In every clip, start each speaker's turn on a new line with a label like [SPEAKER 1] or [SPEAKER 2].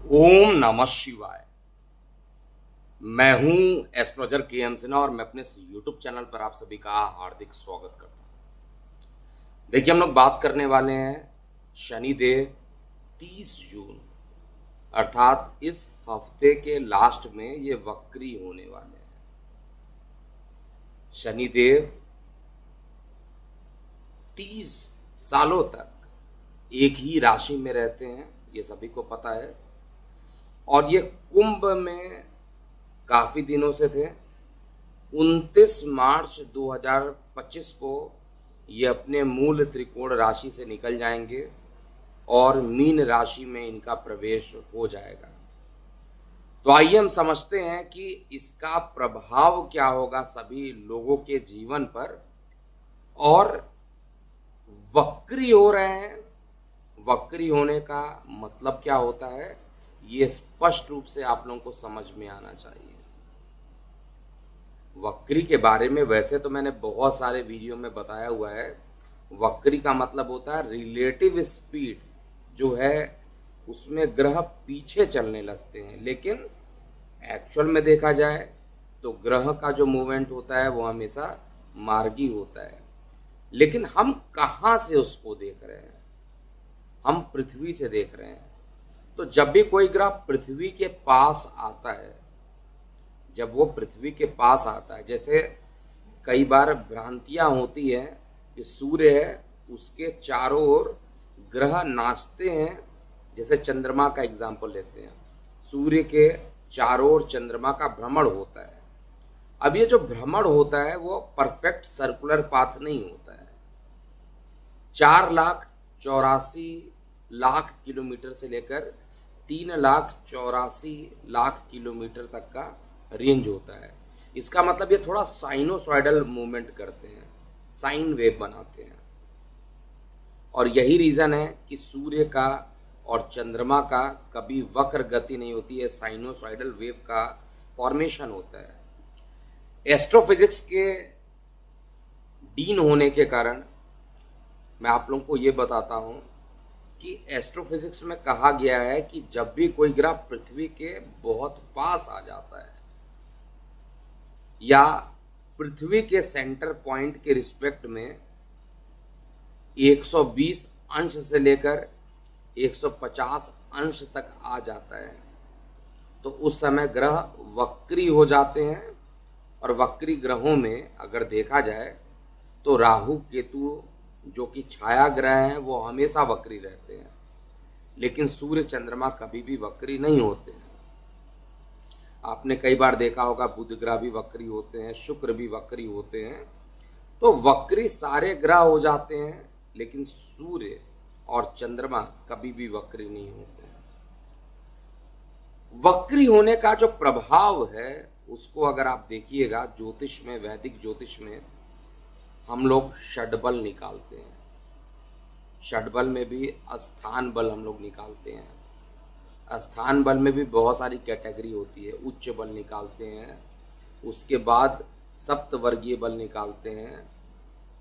[SPEAKER 1] ओम नमः शिवाय। मैं हूं एस्ट्रोलॉजर के एम सिन्हा और मैं अपने यूट्यूब चैनल पर आप सभी का हार्दिक स्वागत करता हूं। देखिए, हम लोग बात करने वाले हैं शनिदेव 30 जून अर्थात इस हफ्ते के लास्ट में ये वक्री होने वाले हैं। शनिदेव 30 सालों तक एक ही राशि में रहते हैं, ये सभी को पता है। और ये कुंभ में काफ़ी दिनों से थे। 29 मार्च 2025 को ये अपने मूल त्रिकोण राशि से निकल जाएंगे और मीन राशि में इनका प्रवेश हो जाएगा। तो आइए हम समझते हैं कि इसका प्रभाव क्या होगा सभी लोगों के जीवन पर। और वक्री हो रहे हैं, वक्री होने का मतलब क्या होता है, ये स्पष्ट रूप से आप लोगों को समझ में आना चाहिए। वक्री के बारे में वैसे तो मैंने बहुत सारे वीडियो में बताया हुआ है। वक्री का मतलब होता है रिलेटिव स्पीड जो है उसमें ग्रह पीछे चलने लगते हैं, लेकिन एक्चुअल में देखा जाए तो ग्रह का जो मूवमेंट होता है वो हमेशा मार्गी होता है। लेकिन हम कहाँ से उसको देख रहे हैं? हम पृथ्वी से देख रहे हैं। तो जब भी कोई ग्रह पृथ्वी के पास आता है, जब वो पृथ्वी के पास आता है, जैसे कई बार भ्रांतियां होती हैं कि सूर्य है उसके चारों ओर ग्रह नाचते हैं। जैसे चंद्रमा का एग्जाम्पल लेते हैं, सूर्य के चारों ओर चंद्रमा का भ्रमण होता है। अब ये जो भ्रमण होता है वो परफेक्ट सर्कुलर पाथ नहीं होता है। 4,84,00,000 किलोमीटर से लेकर 3,84,00,000 किलोमीटर तक का रेंज होता है। इसका मतलब ये थोड़ा साइनोसॉइडल मूवमेंट करते हैं, साइन वेव बनाते हैं। और यही रीज़न है कि सूर्य का और चंद्रमा का कभी वक्र गति नहीं होती है, साइनोसॉइडल वेव का फॉर्मेशन होता है। एस्ट्रोफिजिक्स के डीन होने के कारण मैं आप लोगों को ये बताता हूँ कि एस्ट्रोफिजिक्स में कहा गया है कि जब भी कोई ग्रह पृथ्वी के बहुत पास आ जाता है या पृथ्वी के सेंटर पॉइंट के रिस्पेक्ट में 120 अंश से लेकर 150 अंश तक आ जाता है, तो उस समय ग्रह वक्री हो जाते हैं। और वक्री ग्रहों में अगर देखा जाए तो राहु केतु जो कि छाया ग्रह हैं वो हमेशा वक्री रहते हैं, लेकिन सूर्य चंद्रमा कभी भी वक्री नहीं होते हैं। आपने कई बार देखा होगा बुध ग्रह भी वक्री होते हैं, शुक्र भी वक्री होते हैं। तो वक्री सारे ग्रह हो जाते हैं, लेकिन सूर्य और चंद्रमा कभी भी वक्री नहीं होते हैं। वक्री होने का जो प्रभाव है उसको अगर आप देखिएगा, ज्योतिष में, वैदिक ज्योतिष में हम लोग षडबल निकालते हैं। षडबल में भी स्थान बल हम लोग निकालते हैं। स्थान बल में भी बहुत सारी कैटेगरी होती है। उच्च बल निकालते हैं, उसके बाद सप्तवर्गीय बल निकालते हैं,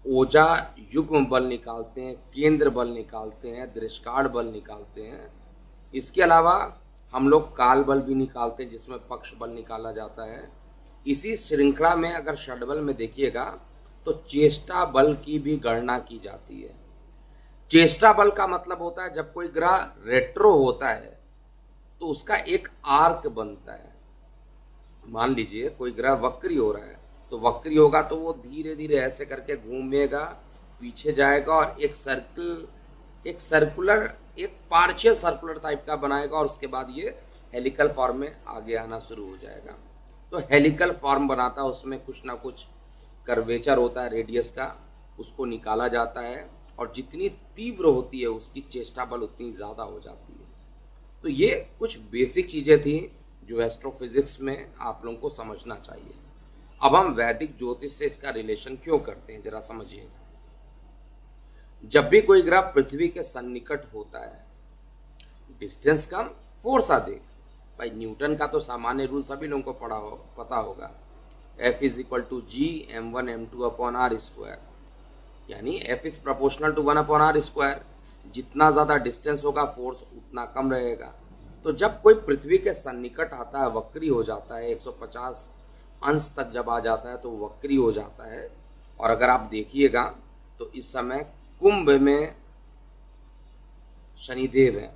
[SPEAKER 1] ओजा युग्म बल निकालते हैं, केंद्र बल निकालते हैं, दृष्टाढ्य बल निकालते हैं। इसके अलावा हम लोग काल बल भी निकालते हैं जिसमें पक्ष बल निकाला जाता है। इसी श्रृंखला में अगर षडबल में देखिएगा तो चेष्टा बल की भी गणना की जाती है। चेष्टा बल का मतलब होता है जब कोई ग्रह रेट्रो होता है तो उसका एक आर्क बनता है। मान लीजिए कोई ग्रह वक्री हो रहा है, तो वक्री होगा तो वो धीरे धीरे ऐसे करके घूमेगा, पीछे जाएगा और एक सर्कुलर, एक पार्शियल सर्कुलर टाइप का बनाएगा और उसके बाद ये हेलिकल फॉर्म में आगे आना शुरू हो जाएगा। तो हेलिकल फॉर्म बनाता है, उसमें कुछ ना कुछ कर्वेचर होता है रेडियस का, उसको निकाला जाता है और जितनी तीव्र होती है उसकी चेष्टा बल उतनी ज़्यादा हो जाती है। तो ये कुछ बेसिक चीज़ें थी जो एस्ट्रोफिजिक्स में आप लोगों को समझना चाहिए। अब हम वैदिक ज्योतिष से इसका रिलेशन क्यों करते हैं जरा समझिए। जब भी कोई ग्रह पृथ्वी के सन्निकट होता है, डिस्टेंस कम फोर्स अधिक। भाई न्यूटन का तो सामान्य रूल सभी लोगों को पता होगा, F is equal to G m1 m2 upon R square, यानी F is proportional to 1 upon R square. जितना ज़्यादा डिस्टेंस होगा फोर्स उतना कम रहेगा। तो जब कोई पृथ्वी के सन्निकट आता है, वक्री हो जाता है, 150 अंश तक जब आ जाता है तो वक्री हो जाता है। और अगर आप देखिएगा तो इस समय कुंभ में शनिदेव है,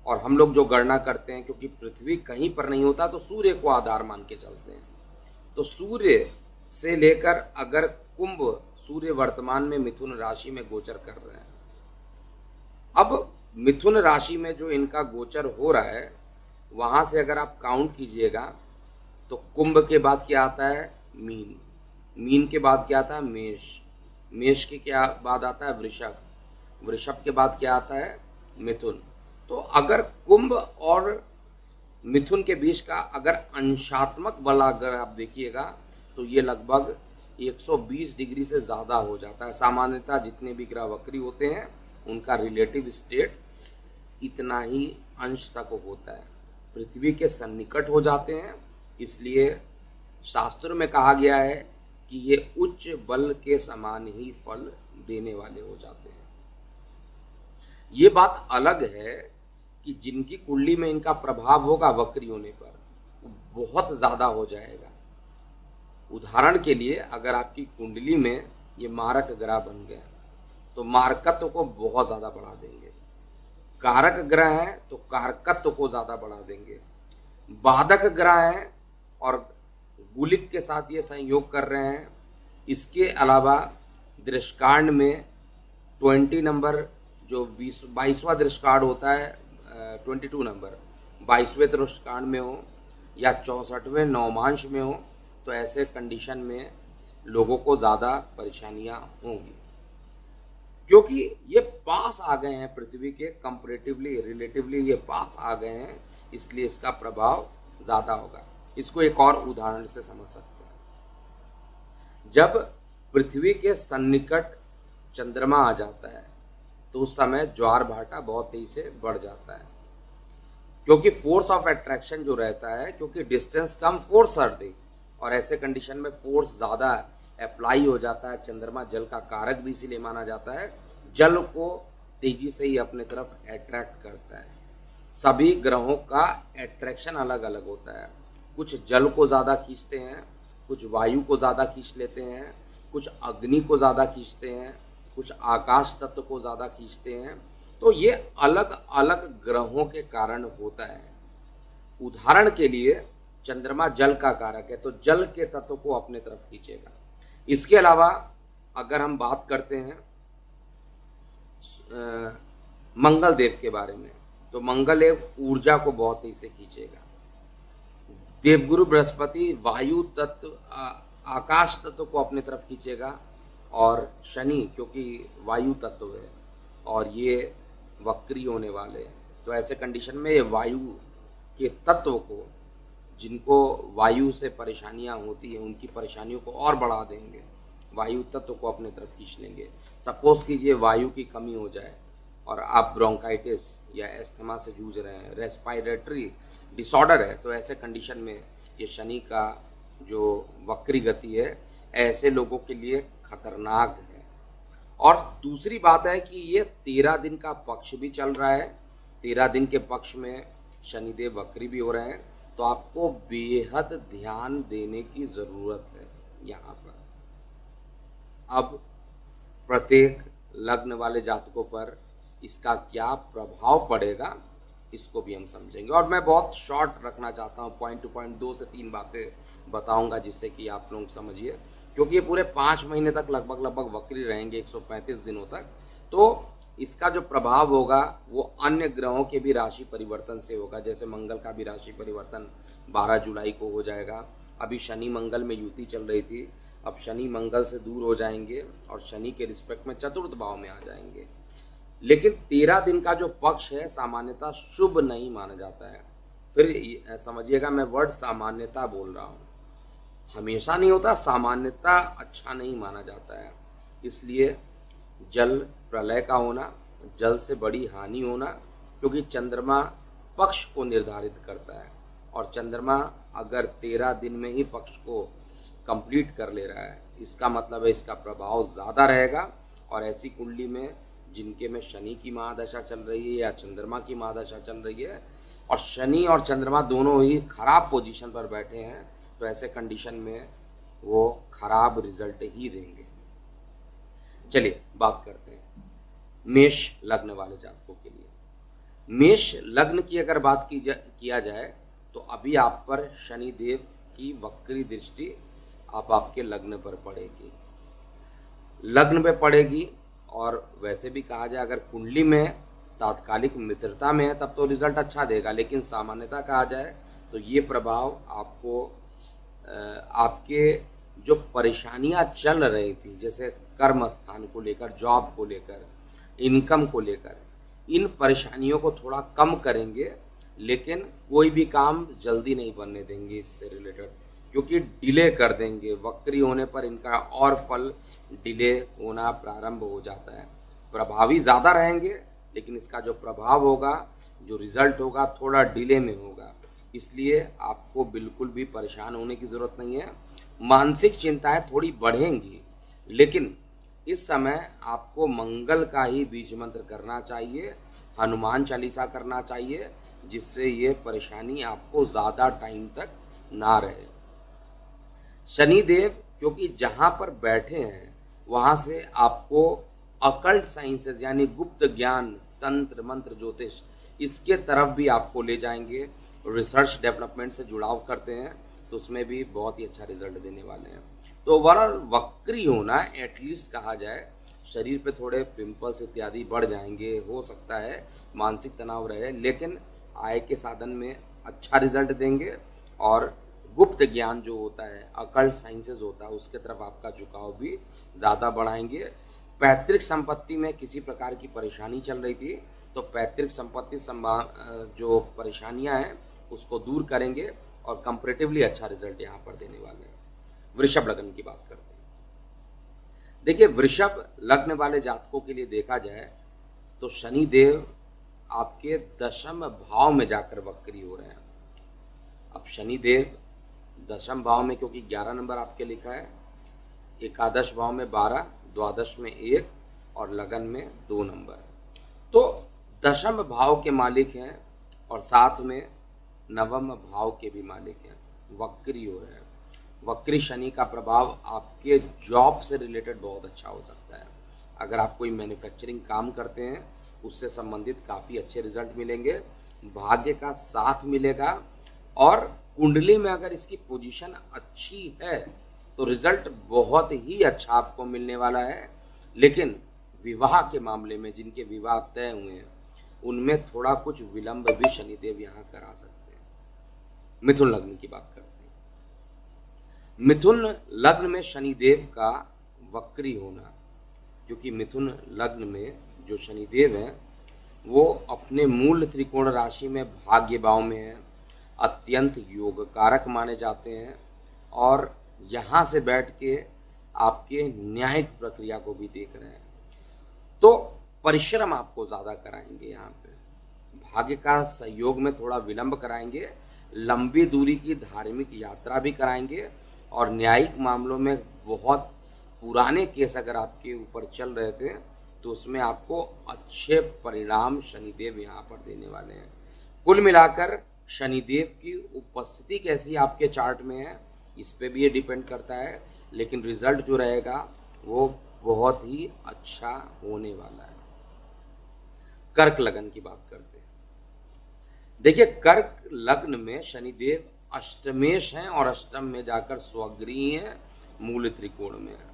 [SPEAKER 1] और हम लोग जो गणना करते हैं, क्योंकि पृथ्वी कहीं पर नहीं होता तो सूर्य को आधार मान के चलते हैं, तो सूर्य से लेकर अगर कुंभ, सूर्य वर्तमान में मिथुन राशि में गोचर कर रहे हैं। अब मिथुन राशि में जो इनका गोचर हो रहा है, वहां से अगर आप काउंट कीजिएगा तो कुंभ के बाद क्या आता है, मीन, मीन के बाद क्या आता है, मेष, मेष के क्या बाद आता है, वृषभ, वृषभ के बाद क्या आता है, मिथुन। तो अगर कुंभ और मिथुन के बीच का अगर अंशात्मक बल अगर आप देखिएगा तो ये लगभग 120 डिग्री से ज़्यादा हो जाता है। सामान्यतः जितने भी ग्रह वक्री होते हैं उनका रिलेटिव स्टेट इतना ही अंश तक होता है, पृथ्वी के सन्निकट हो जाते हैं। इसलिए शास्त्र में कहा गया है कि ये उच्च बल के समान ही फल देने वाले हो जाते हैं। ये बात अलग है कि जिनकी कुंडली में इनका प्रभाव होगा वक्री होने पर बहुत ज़्यादा हो जाएगा। उदाहरण के लिए अगर आपकी कुंडली में ये मारक ग्रह बन गए तो मारकत्व को बहुत ज़्यादा बढ़ा देंगे, कारक ग्रह हैं तो कारकत्व को ज़्यादा बढ़ा देंगे, बाधक ग्रह हैं और गुलिक के साथ ये संयोग कर रहे हैं। इसके अलावा दृष्टांत में 20 नंबर जो 22वां दृष्टांत होता है, 22 नंबर 22वें दृष्टांत में हो या 64वें नवमांश में हो, तो ऐसे कंडीशन में लोगों को ज़्यादा परेशानियां होंगी, क्योंकि ये पास आ गए हैं पृथ्वी के, कंपैरेटिवली रिलेटिवली ये पास आ गए हैं, इसलिए इसका प्रभाव ज़्यादा होगा। इसको एक और उदाहरण से समझ सकते हैं। जब पृथ्वी के सन्निकट चंद्रमा आ जाता है तो उस समय ज्वार भाटा बहुत तेजी से बढ़ जाता है, क्योंकि फोर्स ऑफ अट्रैक्शन जो रहता है, क्योंकि डिस्टेंस कम फोर्स अधिक, और ऐसे कंडीशन में फोर्स ज़्यादा अप्लाई हो जाता है। चंद्रमा जल का कारक भी इसीलिए माना जाता है, जल को तेजी से ही अपने तरफ अट्रैक्ट करता है। सभी ग्रहों का अट्रैक्शन अलग अलग होता है, कुछ जल को ज़्यादा खींचते हैं, कुछ वायु को ज़्यादा खींच लेते हैं, कुछ अग्नि को ज़्यादा खींचते हैं, कुछ आकाश तत्व को ज़्यादा खींचते हैं। तो ये अलग अलग ग्रहों के कारण होता है। उदाहरण के लिए चंद्रमा जल का कारक है तो जल के तत्व को अपने तरफ खींचेगा। इसके अलावा अगर हम बात करते हैं मंगल देव के बारे में, तो मंगल एक ऊर्जा को बहुत तेजी से खींचेगा। देवगुरु बृहस्पति वायु तत्व आकाश तत्व को अपने तरफ खींचेगा, और शनि क्योंकि वायु तत्व है और ये वक्री होने वाले हैं, तो ऐसे कंडीशन में ये वायु के तत्व को, जिनको वायु से परेशानियां होती हैं उनकी परेशानियों को और बढ़ा देंगे, वायु तत्व को अपने तरफ खींच लेंगे। सपोज कीजिए वायु की कमी हो जाए और आप ब्रोंकाइटिस या एस्थमा से जूझ रहे हैं, रेस्पिरेटरी डिसऑर्डर है, तो ऐसे कंडीशन में ये शनि का जो वक्री गति है ऐसे लोगों के लिए खतरनाक है। और दूसरी बात है कि ये 13 दिन का पक्ष भी चल रहा है, 13 दिन के पक्ष में शनिदेव वक्री भी हो रहे हैं, तो आपको बेहद ध्यान देने की ज़रूरत है यहाँ पर। अब प्रत्येक लग्न वाले जातकों पर इसका क्या प्रभाव पड़ेगा इसको भी हम समझेंगे, और मैं बहुत शॉर्ट रखना चाहता हूँ, पॉइंट टू पॉइंट 2 से 3 बातें बताऊंगा जिससे कि आप लोग समझिए, क्योंकि ये पूरे 5 महीने तक लगभग वक्री रहेंगे, 135 दिनों तक। तो इसका जो प्रभाव होगा वो अन्य ग्रहों के भी राशि परिवर्तन से होगा। जैसे मंगल का भी राशि परिवर्तन 12 जुलाई को हो जाएगा। अभी शनि मंगल में युति चल रही थी, अब शनि मंगल से दूर हो जाएंगे और शनि के रिस्पेक्ट में चतुर्थ भाव में आ जाएंगे। लेकिन 13 दिन का जो पक्ष है सामान्यतः शुभ नहीं माना जाता है। फिर समझिएगा मैं वर्ड सामान्यता बोल रहा हूँ, हमेशा नहीं होता, सामान्यता अच्छा नहीं माना जाता है। इसलिए जल प्रलय का होना, जल से बड़ी हानि होना, क्योंकि चंद्रमा पक्ष को निर्धारित करता है और चंद्रमा अगर 13 दिन में ही पक्ष को कंप्लीट कर ले रहा है, इसका मतलब है इसका प्रभाव ज़्यादा रहेगा। और ऐसी कुंडली में जिनके में शनि की महादशा चल रही है या चंद्रमा की महादशा चल रही है, और शनि और चंद्रमा दोनों ही खराब पोजीशन पर बैठे हैं, तो ऐसे कंडीशन में वो खराब रिजल्ट ही देंगे। चलिए बात करते हैं मेष लग्न वाले जातकों के लिए। मेष लग्न की अगर बात किया जाए तो अभी आप पर शनि देव की वक्री दृष्टि आपके लग्न पर पड़ेगी, लग्न पे पड़ेगी। और वैसे भी कहा जाए अगर कुंडली में तात्कालिक मित्रता में है तब तो रिजल्ट अच्छा देगा, लेकिन सामान्यतः कहा जाए तो ये प्रभाव आपको आपके जो परेशानियां चल रही थी, जैसे कर्म स्थान को लेकर, जॉब को लेकर, इनकम को लेकर, इन परेशानियों को थोड़ा कम करेंगे, लेकिन कोई भी काम जल्दी नहीं बनने देंगे इससे रिलेटेड, क्योंकि डिले कर देंगे। वक्री होने पर इनका और फल डिले होना प्रारंभ हो जाता है। प्रभावी ज़्यादा रहेंगे, लेकिन इसका जो प्रभाव होगा, जो रिजल्ट होगा, थोड़ा डिले में होगा। इसलिए आपको बिल्कुल भी परेशान होने की ज़रूरत नहीं है। मानसिक चिंताएं थोड़ी बढ़ेंगी, लेकिन इस समय आपको मंगल का ही बीज मंत्र करना चाहिए, हनुमान चालीसा करना चाहिए, जिससे ये परेशानी आपको ज़्यादा टाइम तक ना रहे। शनिदेव क्योंकि जहाँ पर बैठे हैं वहाँ से आपको अकल्ट साइंसेस यानी गुप्त ज्ञान, तंत्र मंत्र, ज्योतिष, इसके तरफ भी आपको ले जाएंगे। रिसर्च डेवलपमेंट से जुड़ाव करते हैं तो उसमें भी बहुत ही अच्छा रिजल्ट देने वाले हैं। तो ओवरऑल वक्री होना, एटलीस्ट कहा जाए, शरीर पे थोड़े पिंपल्स इत्यादि बढ़ जाएंगे, हो सकता है मानसिक तनाव रहे, लेकिन आय के साधन में अच्छा रिजल्ट देंगे। और गुप्त ज्ञान जो होता है, अकल्ट साइंसेस होता है, उसके तरफ आपका झुकाव भी ज़्यादा बढ़ाएंगे। पैतृक संपत्ति में किसी प्रकार की परेशानी चल रही थी तो पैतृक संपत्ति जो परेशानियां हैं उसको दूर करेंगे और कंपैरेटिवली अच्छा रिजल्ट यहाँ पर देने वाले हैं। वृषभ लग्न की बात करते हैं। देखिए, वृषभ लग्न वाले जातकों के लिए देखा जाए तो शनि देव आपके दशम भाव में जाकर वक्री हो रहे हैं। अब शनि देव दशम भाव में, क्योंकि 11 नंबर आपके लिखा है, एकादश भाव में 12, द्वादश में 1 और लगन में 2 नंबर, तो दशम भाव के मालिक हैं और साथ में नवम भाव के भी मालिक हैं, वक्री हो रहे हैं। वक्री शनि का प्रभाव आपके जॉब से रिलेटेड बहुत अच्छा हो सकता है। अगर आप कोई मैन्युफैक्चरिंग काम करते हैं उससे संबंधित काफ़ी अच्छे रिजल्ट मिलेंगे, भाग्य का साथ मिलेगा। और कुंडली में अगर इसकी पोजीशन अच्छी है तो रिजल्ट बहुत ही अच्छा आपको मिलने वाला है। लेकिन विवाह के मामले में जिनके विवाह तय हुए हैं उनमें थोड़ा कुछ विलंब भी शनिदेव यहाँ करा सकते हैं। मिथुन लग्न की बात करते हैं। मिथुन लग्न में शनिदेव का वक्री होना, क्योंकि मिथुन लग्न में जो शनिदेव हैं वो अपने मूल त्रिकोण राशि में भाग्य भाव में है, अत्यंत योग कारक माने जाते हैं और यहाँ से बैठ के आपके न्यायिक प्रक्रिया को भी देख रहे हैं। तो परिश्रम आपको ज़्यादा कराएंगे, यहाँ पे भाग्य का सहयोग में थोड़ा विलंब कराएंगे, लंबी दूरी की धार्मिक यात्रा भी कराएंगे और न्यायिक मामलों में बहुत पुराने केस अगर आपके ऊपर चल रहे थे तो उसमें आपको अच्छे परिणाम शनिदेव यहाँ पर देने वाले हैं। कुल मिलाकर शनिदेव की उपस्थिति कैसी आपके चार्ट में है इस पे भी ये डिपेंड करता है, लेकिन रिजल्ट जो रहेगा वो बहुत ही अच्छा होने वाला है। कर्क लग्न की बात करते हैं। देखिए, कर्क लग्न में शनिदेव अष्टमेश हैं और अष्टम में जाकर स्वगृही हैं, मूल त्रिकोण में है।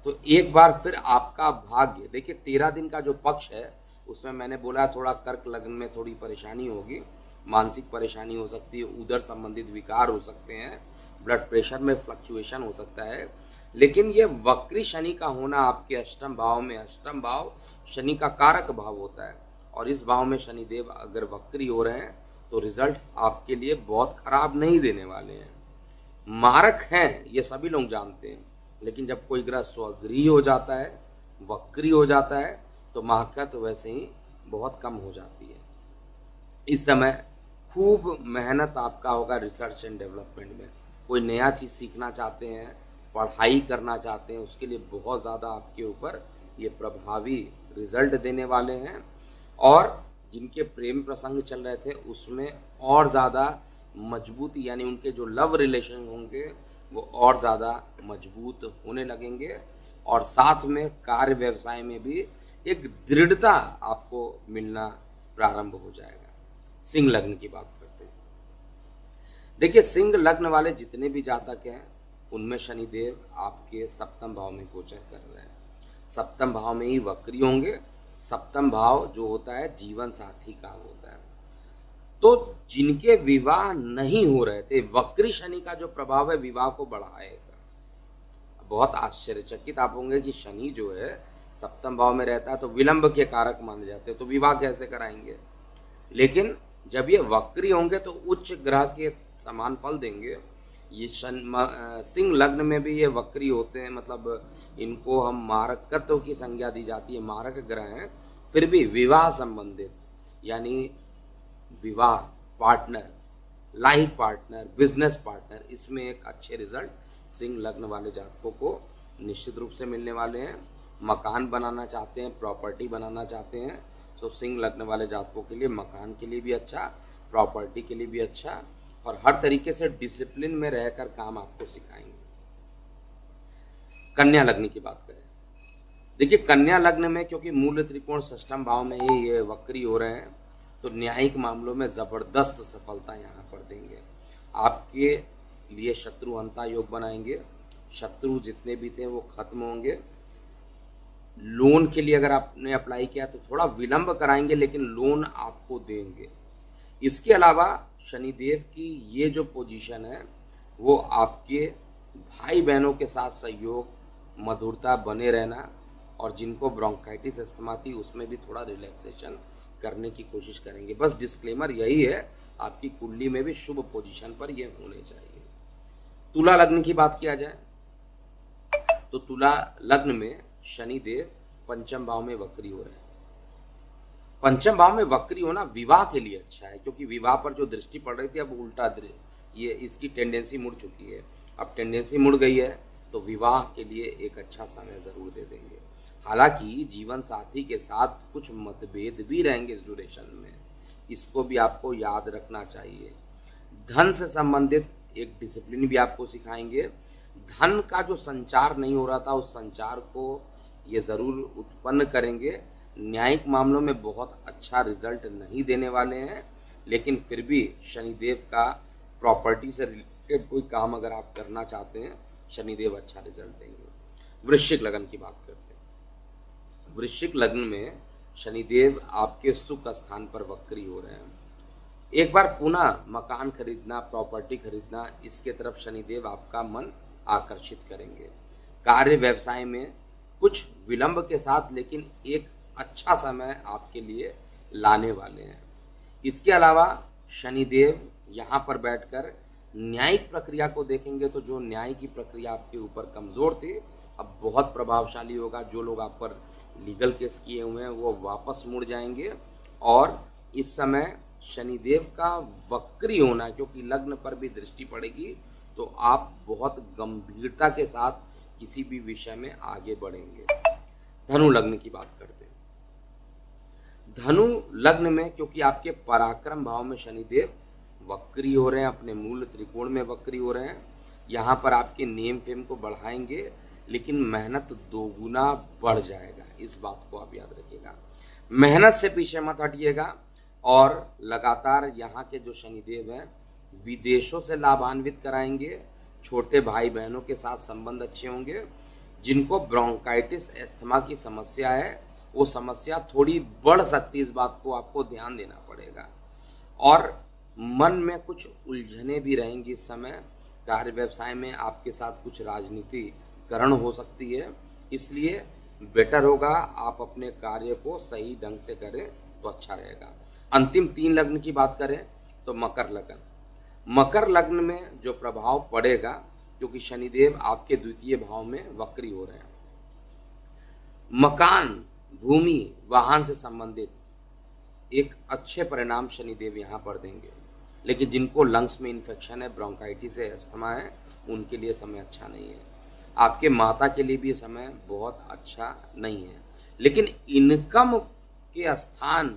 [SPEAKER 1] तो एक बार फिर आपका भाग्य, देखिए 13 दिन का जो पक्ष है उसमें मैंने बोला थोड़ा कर्क लग्न में थोड़ी परेशानी होगी, मानसिक परेशानी हो सकती है, उदर संबंधित विकार हो सकते हैं, ब्लड प्रेशर में फ्लक्चुएशन हो सकता है। लेकिन ये वक्री शनि का होना आपके अष्टम भाव में, अष्टम भाव शनि का कारक भाव होता है और इस भाव में शनिदेव अगर वक्री हो रहे हैं तो रिजल्ट आपके लिए बहुत खराब नहीं देने वाले हैं। मारक हैं ये सभी लोग जानते हैं, लेकिन जब कोई ग्रह स्वगृही हो जाता है, वक्री हो जाता है, तो महकत वैसे ही बहुत कम हो जाती है। इस समय खूब मेहनत आपका होगा रिसर्च एंड डेवलपमेंट में। कोई नया चीज़ सीखना चाहते हैं, पढ़ाई करना चाहते हैं, उसके लिए बहुत ज़्यादा आपके ऊपर ये प्रभावी रिजल्ट देने वाले हैं। और जिनके प्रेम प्रसंग चल रहे थे उसमें और ज़्यादा मजबूत, यानी उनके जो लव रिलेशन होंगे वो और ज़्यादा मजबूत होने लगेंगे, और साथ में कार्य व्यवसाय में भी एक दृढ़ता आपको मिलना प्रारंभ हो जाएगा। सिंह लग्न की बात करते हैं। देखिए, सिंह लग्न वाले जितने भी जातक हैं उनमें शनिदेव आपके सप्तम भाव में गोचर कर रहे हैं। सप्तम भाव में ही वक्री होंगे। सप्तम भाव जो होता है जीवन साथी का होता है। तो जिनके विवाह नहीं हो रहे थे, वक्री शनि का जो प्रभाव है विवाह को बढ़ाएगा। बहुत आश्चर्यचकित आप होंगे कि शनि जो है सप्तम भाव में रहता है तो विलंब के कारक माने जाते हैं, तो विवाह कैसे कराएंगे। लेकिन जब ये वक्री होंगे तो उच्च ग्रह के समान फल देंगे। ये सिंह लग्न में भी ये वक्री होते हैं, मतलब इनको हम मारकत्व की संज्ञा दी जाती है, मारक ग्रह हैं, फिर भी विवाह संबंधित, यानी विवाह partner, life partner, business partner, इसमें एक अच्छे रिजल्ट सिंह लग्न वाले जातकों को निश्चित रूप से मिलने वाले हैं। मकान बनाना चाहते हैं, प्रॉपर्टी बनाना चाहते हैं, तो सिंह लग्न वाले जातकों के लिए मकान के लिए भी अच्छा, प्रॉपर्टी के लिए भी अच्छा, और हर तरीके से डिसिप्लिन में रहकर काम आपको सिखाएंगे। कन्या लग्न की बात करें, देखिए कन्या लग्न में क्योंकि मूल त्रिकोण षष्ठम भाव में ही ये वक्री हो रहे हैं, तो न्यायिक मामलों में जबरदस्त सफलता यहाँ पर देंगे। आपके लिए शत्रुहंता योग बनाएंगे, शत्रु जितने भी थे वो खत्म होंगे। लोन के लिए अगर आपने अप्लाई किया तो थोड़ा विलंब कराएंगे, लेकिन लोन आपको देंगे। इसके अलावा शनिदेव की ये जो पोजीशन है वो आपके भाई बहनों के साथ सहयोग, मधुरता बने रहना, और जिनको ब्रोंकाइटिस अस्थमा थी उसमें भी थोड़ा रिलैक्सेशन करने की कोशिश करेंगे। बस डिस्क्लेमर यही है, आपकी कुंडली में भी शुभ पोजीशन पर ये होने चाहिए। तुला लग्न की बात किया जाए तो तुला लग्न में शनिदेव पंचम भाव में वक्री हो रहे हैं। पंचम भाव में वक्री होना विवाह के लिए अच्छा है, क्योंकि विवाह पर जो दृष्टि पड़ रही थी अब उल्टा ये इसकी टेंडेंसी मुड़ चुकी है। अब टेंडेंसी मुड़ गई है तो विवाह के लिए एक अच्छा समय जरूर दे देंगे। हालांकि जीवन साथी के साथ कुछ मतभेद भी रहेंगे इस ड्यूरेशन में, इसको भी आपको याद रखना चाहिए। धन से संबंधित एक डिसिप्लिन भी आपको सिखाएंगे। धन का जो संचार नहीं हो रहा था उस संचार को ये जरूर उत्पन्न करेंगे। न्यायिक मामलों में बहुत अच्छा रिजल्ट नहीं देने वाले हैं, लेकिन फिर भी शनिदेव का प्रॉपर्टी से रिलेटेड कोई काम अगर आप करना चाहते हैं, शनिदेव अच्छा रिजल्ट देंगे। वृश्चिक लग्न की बात करते हैं। वृश्चिक लग्न में शनिदेव आपके सुख स्थान पर वक्री हो रहे हैं। एक बार पुनः मकान खरीदना, प्रॉपर्टी खरीदना, इसके तरफ शनिदेव आपका मन आकर्षित करेंगे। कार्य व्यवसाय में कुछ विलंब के साथ लेकिन एक अच्छा समय आपके लिए लाने वाले हैं। इसके अलावा शनिदेव यहाँ पर बैठकर न्यायिक प्रक्रिया को देखेंगे, तो जो न्याय की प्रक्रिया आपके ऊपर कमज़ोर थी अब बहुत प्रभावशाली होगा। जो लोग आप पर लीगल केस किए हुए हैं वो वापस मुड़ जाएंगे। और इस समय शनिदेव का वक्री होना, क्योंकि लग्न पर भी दृष्टि पड़ेगी, तो आप बहुत गंभीरता के साथ किसी भी विषय में आगे बढ़ेंगे। धनु लग्न की बात करते हैं। धनु लग्न में क्योंकि आपके पराक्रम भाव में शनिदेव वक्री हो रहे हैं, अपने मूल त्रिकोण में वक्री हो रहे हैं, यहाँ पर आपके नेम फेम को बढ़ाएंगे, लेकिन मेहनत दोगुना बढ़ जाएगा। इस बात को आप याद रखिएगा, मेहनत से पीछे मत हटिएगा। और लगातार यहाँ के जो शनिदेव हैं विदेशों से लाभान्वित कराएंगे। छोटे भाई बहनों के साथ संबंध अच्छे होंगे। जिनको ब्रोंकाइटिस अस्थमा की समस्या है वो समस्या थोड़ी बढ़ सकती है, इस बात को आपको ध्यान देना पड़ेगा। और मन में कुछ उलझने भी रहेंगी इस समय। कार्य व्यवसाय में आपके साथ कुछ राजनीतिकरण हो सकती है, इसलिए बेटर होगा आप अपने कार्य को सही ढंग से करें तो अच्छा रहेगा। अंतिम 3 लग्न की बात करें तो मकर लग्न। मकर लग्न में जो प्रभाव पड़ेगा, क्योंकि शनिदेव आपके द्वितीय भाव में वक्री हो रहे हैं, मकान, भूमि, वाहन से संबंधित एक अच्छे परिणाम शनिदेव यहाँ पर देंगे। लेकिन जिनको लंग्स में इन्फेक्शन है, ब्रोंकाइटिस है, अस्थमा है, उनके लिए समय अच्छा नहीं है। आपके माता के लिए भी समय बहुत अच्छा नहीं है। लेकिन इनकम के स्थान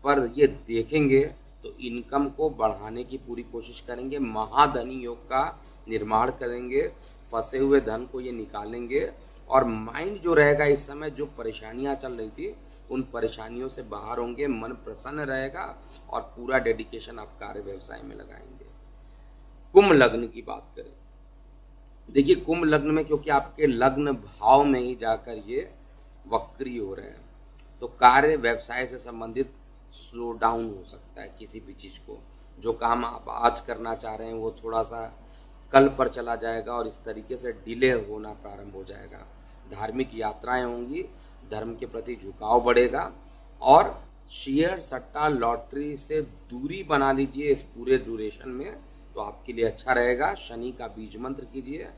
[SPEAKER 1] पर ये देखेंगे तो इनकम को बढ़ाने की पूरी कोशिश करेंगे, महाधनी योग का निर्माण करेंगे, फंसे हुए धन को ये निकालेंगे और माइंड जो रहेगा इस समय जो परेशानियां चल रही थी उन परेशानियों से बाहर होंगे, मन प्रसन्न रहेगा और पूरा डेडिकेशन आप कार्य व्यवसाय में लगाएंगे। कुंभ लग्न की बात करें, देखिए कुंभ लग्न में क्योंकि आपके लग्न भाव में ही जाकर ये वक्री हो रहे हैं तो कार्य व्यवसाय से संबंधित स्लो डाउन हो सकता है। किसी भी चीज़ को जो काम आप आज करना चाह रहे हैं वो थोड़ा सा कल पर चला जाएगा और इस तरीके से डिले होना प्रारंभ हो जाएगा। धार्मिक यात्राएं होंगी, धर्म के प्रति झुकाव बढ़ेगा और शेयर सट्टा लॉटरी से दूरी बना लीजिए इस पूरे ड्यूरेशन में, तो आपके लिए अच्छा रहेगा। शनि का बीज मंत्र कीजिए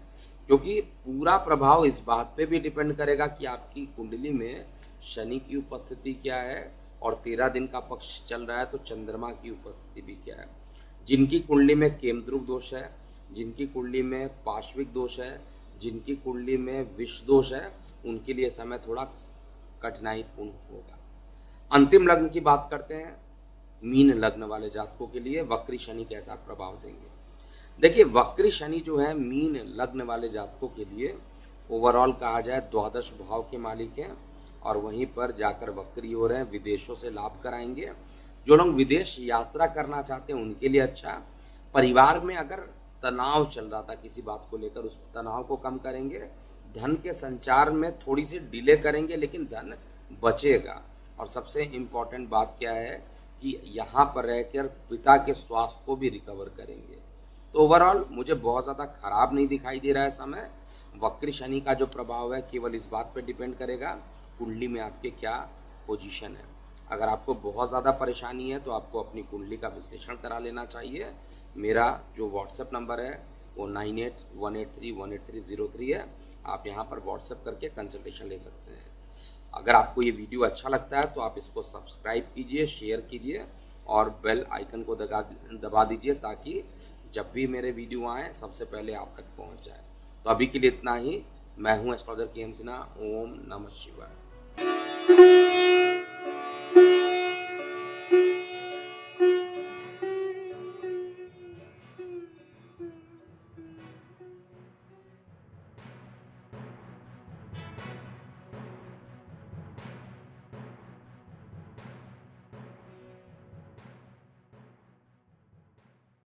[SPEAKER 1] क्योंकि पूरा प्रभाव इस बात पे भी डिपेंड करेगा कि आपकी कुंडली में शनि की उपस्थिति क्या है और 13 दिन का पक्ष चल रहा है तो चंद्रमा की उपस्थिति भी क्या है। जिनकी कुंडली में केमद्रुक दोष है, जिनकी कुंडली में पार्श्विक दोष है, जिनकी कुंडली में विष दोष है, उनके लिए समय थोड़ा कठिनाईपूर्ण होगा। अंतिम लग्न की बात करते हैं। मीन लग्न वाले जातकों के लिए वक्री शनि कैसा प्रभाव देंगे। देखिए वक्री शनि जो है मीन लग्न वाले जातकों के लिए ओवरऑल कहा जाए द्वादश भाव के मालिक हैं और वहीं पर जाकर वक्री हो रहे हैं, विदेशों से लाभ कराएंगे। जो लोग विदेश यात्रा करना चाहते हैं उनके लिए अच्छा। परिवार में अगर तनाव चल रहा था किसी बात को लेकर उस तनाव को कम करेंगे। धन के संचार में थोड़ी सी डिले करेंगे लेकिन धन बचेगा। और सबसे इम्पोर्टेंट बात क्या है कि यहाँ पर रहकर पिता के स्वास्थ्य को भी रिकवर करेंगे। तो ओवरऑल मुझे बहुत ज़्यादा खराब नहीं दिखाई दे रहा है समय। वक्री शनि का जो प्रभाव है केवल इस बात पर डिपेंड करेगा कुंडली में आपके क्या पोजीशन है। अगर आपको बहुत ज़्यादा परेशानी है तो आपको अपनी कुंडली का विश्लेषण करा लेना चाहिए। मेरा जो व्हाट्सएप नंबर है वो 9818318303 है। आप यहाँ पर व्हाट्सएप करके कंसल्टेशन ले सकते हैं। अगर आपको ये वीडियो अच्छा लगता है तो आप इसको सब्सक्राइब कीजिए, शेयर कीजिए और बेल आइकन को दबा दीजिए ताकि जब भी मेरे वीडियो आएँ सबसे पहले आप तक पहुँच जाए। तो अभी के लिए इतना ही। मैं हूँ एस्ट्रोलॉजर के एम सिन्हा। ओम नमः शिवाय।